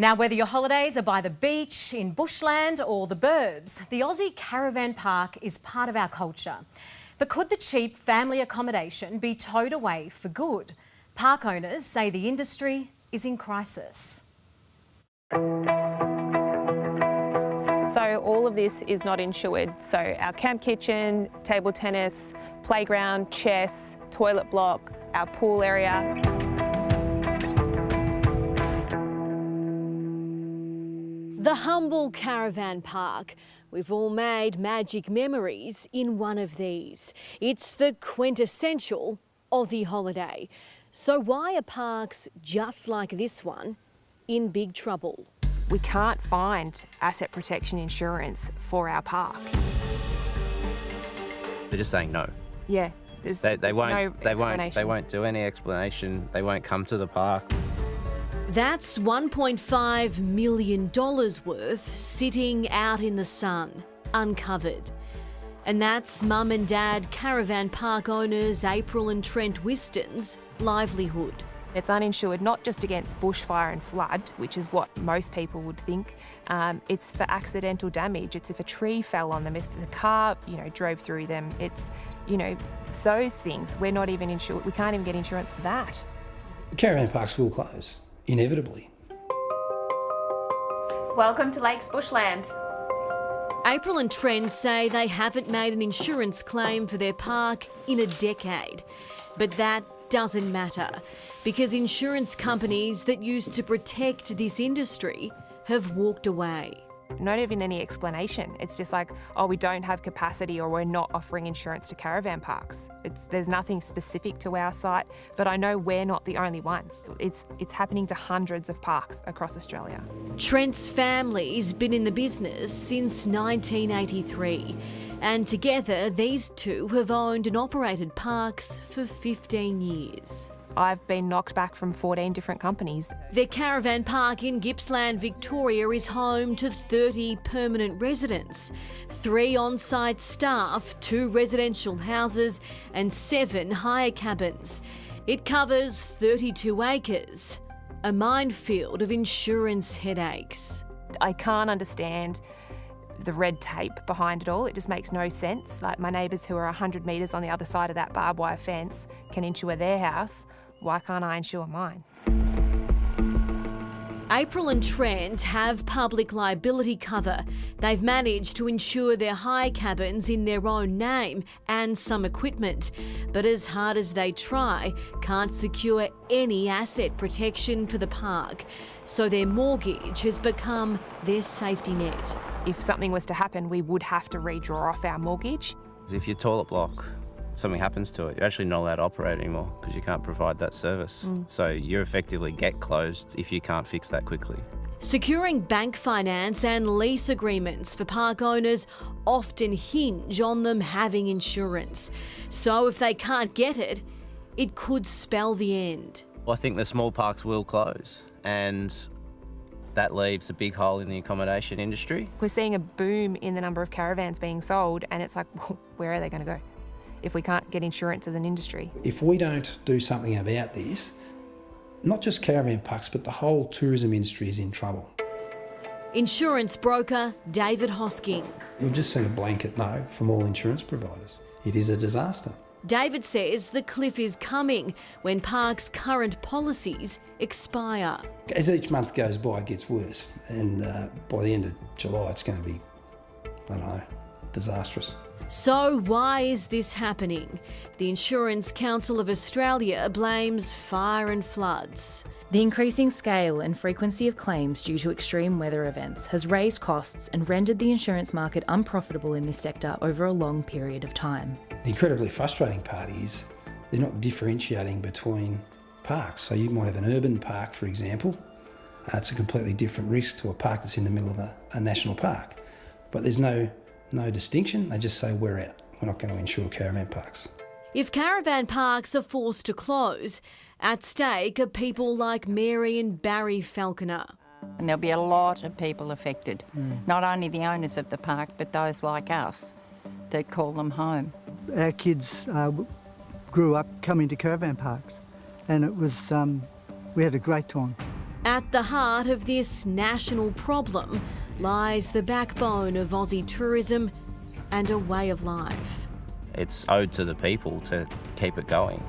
Now, whether your holidays are by the beach, in bushland or the burbs, the Aussie caravan park is part of our culture. But could the cheap family accommodation be towed away for good? Park owners say the industry is in crisis. So all of this is not insured. So our camp kitchen, table tennis, playground, chess, toilet block, our pool area. The humble caravan park. We've all made magic memories in one of these. It's the quintessential Aussie holiday. So why are parks just like this one in big trouble? We can't find asset protection insurance for our park. They're just saying no. Yeah, They no won't do any explanation. They won't come to the park. That's $1.5 million worth sitting out in the sun, uncovered. And that's mum and dad caravan park owners April and Trent Whiston's livelihood. It's uninsured not just against bushfire and flood, which is what most people would think. It's for accidental damage. It's if a tree fell on them, if a car, drove through them. It's, those things. We're not even insured. We can't even get insurance for that. Caravan parks will close, inevitably. Welcome to Lakes Bushland. April and Trent say they haven't made an insurance claim for their park in a decade. But that doesn't matter, because insurance companies that used to protect this industry have walked away. Not even any explanation. It's just like, oh, we don't have capacity or we're not offering insurance to caravan parks. There's nothing specific to our site, but I know we're not the only ones. It's happening to hundreds of parks across Australia. Trent's family's been in the business since 1983, and together these two have owned and operated parks for 15 years. I've been knocked back from 14 different companies. Their caravan park in Gippsland, Victoria is home to 30 permanent residents, 3 on-site staff, 2 residential houses and 7 hire cabins. It covers 32 acres, a minefield of insurance headaches. I can't understand the red tape behind it all. It just makes no sense. Like, my neighbours who are 100 metres on the other side of that barbed wire fence can insure their house. Why can't I insure mine? April and Trent have public liability cover. They've managed to insure their hire cabins in their own name and some equipment, but as hard as they try, can't secure any asset protection for the park. So their mortgage has become their safety net. If something was to happen, we would have to redraw off our mortgage. If your toilet block, something happens to it, you're actually not allowed to operate anymore because you can't provide that service. So you effectively get closed if you can't fix that quickly. Securing bank finance and lease agreements for park owners often hinge on them having insurance. So if they can't get it, it could spell the end. Well, I think the small parks will close, and that leaves a big hole in the accommodation industry. We're seeing a boom in the number of caravans being sold, and it's like, well, where are they going to go if we can't get insurance as an industry? If we don't do something about this, not just caravan parks, but the whole tourism industry is in trouble. Insurance broker David Hosking. We've just seen a blanket no from all insurance providers. It is a disaster. David says the cliff is coming when parks' current policies expire. As each month goes by, it gets worse, and by the end of July, it's going to be, disastrous. So why is this happening? The Insurance Council of Australia blames fire and floods. The increasing scale and frequency of claims due to extreme weather events has raised costs and rendered the insurance market unprofitable in this sector over a long period of time. The incredibly frustrating part is they're not differentiating between parks. So you might have an urban park, for example. It's a completely different risk to a park that's in the middle of a national park. But there's no distinction. They just say we're out. We're not going to insure caravan parks. If caravan parks are forced to close, at stake are people like Mary and Barry Falconer. And there'll be a lot of people affected, not only the owners of the park, but those like us that call them home. Our kids grew up coming to caravan parks, and it was we had a great time. At the heart of this national problem lies the backbone of Aussie tourism and a way of life. It's owed to the people to keep it going.